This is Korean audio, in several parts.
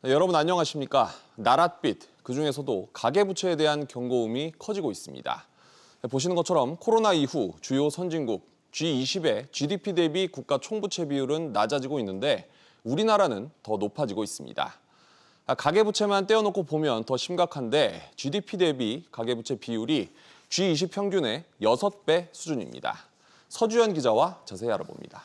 네, 여러분 안녕하십니까? 나랏빛, 그중에서도 가계부채에 대한 경고음이 커지고 있습니다. 네, 보시는 것처럼 코로나 이후 주요 선진국 G20의 GDP 대비 국가 총부채 비율은 낮아지고 있는데 우리나라는 더 높아지고 있습니다. 가계부채만 떼어놓고 보면 더 심각한데 GDP 대비 가계부채 비율이 G20 평균의 6배 수준입니다. 서주현 기자와 자세히 알아봅니다.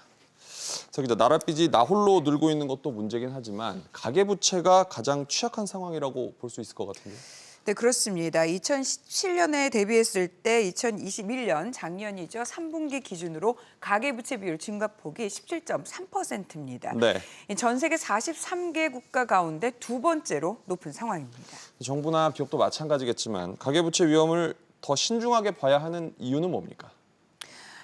자, 기자, 나랏빚이 나홀로 늘고 있는 것도 문제긴 하지만 가계부채가 가장 취약한 상황이라고 볼 수 있을 것 같은데요. 네, 그렇습니다. 2017년에 대비했을 때 2021년 작년이죠. 3분기 기준으로 가계부채 비율 증가폭이 17.3%입니다. 네. 전 세계 43개 국가 가운데 두 번째로 높은 상황입니다. 정부나 기업도 마찬가지겠지만 가계부채 위험을 더 신중하게 봐야 하는 이유는 뭡니까?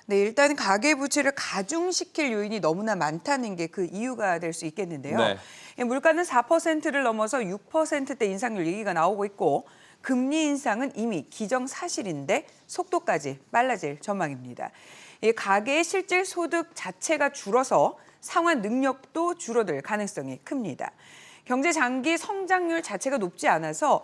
네, 일단 가계부채를 가중시킬 요인이 너무나 많다는 게 그 이유가 될 수 있겠는데요. 네. 물가는 4%를 넘어서 6%대 인상률 얘기가 나오고 있고 금리 인상은 이미 기정사실인데 속도까지 빨라질 전망입니다. 가계의 실질 소득 자체가 줄어서 상환 능력도 줄어들 가능성이 큽니다. 경제 장기 성장률 자체가 높지 않아서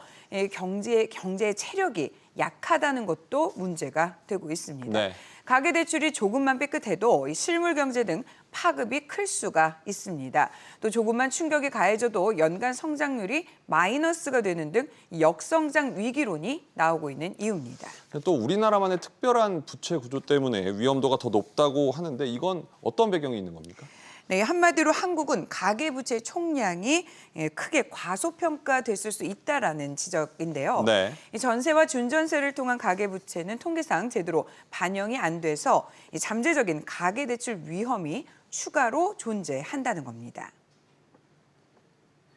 경제의 체력이 약하다는 것도 문제가 되고 있습니다. 네. 가계대출이 조금만 삐끗해도 실물 경제 등 파급이 클 수가 있습니다. 또 조금만 충격이 가해져도 연간 성장률이 마이너스가 되는 등 역성장 위기론이 나오고 있는 이유입니다. 또 우리나라만의 특별한 부채 구조 때문에 위험도가 더 높다고 하는데 이건 어떤 배경이 있는 겁니까? 네, 한마디로 한국은 가계부채 총량이 크게 과소평가됐을 수 있다라는 지적인데요. 네. 전세와 준전세를 통한 가계부채는 통계상 제대로 반영이 안 돼서 잠재적인 가계대출 위험이 추가로 존재한다는 겁니다.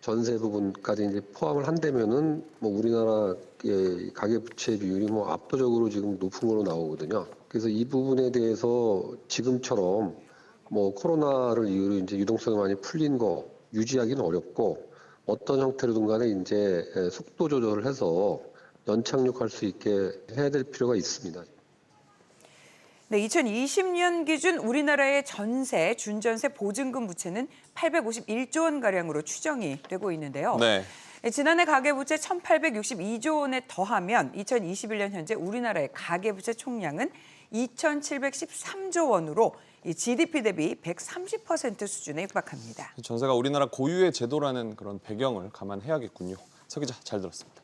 전세 부분까지 이제 포함을 한다면은 우리나라의 가계부채 비율이 압도적으로 지금 높은 걸로 나오거든요. 그래서 이 부분에 대해서 지금처럼 코로나를 이유로 이제 유동성이 많이 풀린 거 유지하기는 어렵고 어떤 형태로든 간에 이제 속도 조절을 해서 연착륙할 수 있게 해야 될 필요가 있습니다. 네, 2020년 기준 우리나라의 전세, 준전세 보증금 부채는 851조 원가량으로 추정이 되고 있는데요. 네. 지난해 가계부채 1,862조 원에 더하면 2021년 현재 우리나라의 가계부채 총량은 2,713조 원으로 GDP 대비 130% 수준에 육박합니다. 전세가 우리나라 고유의 제도라는 그런 배경을 감안해야겠군요. 서 기자, 잘 들었습니다.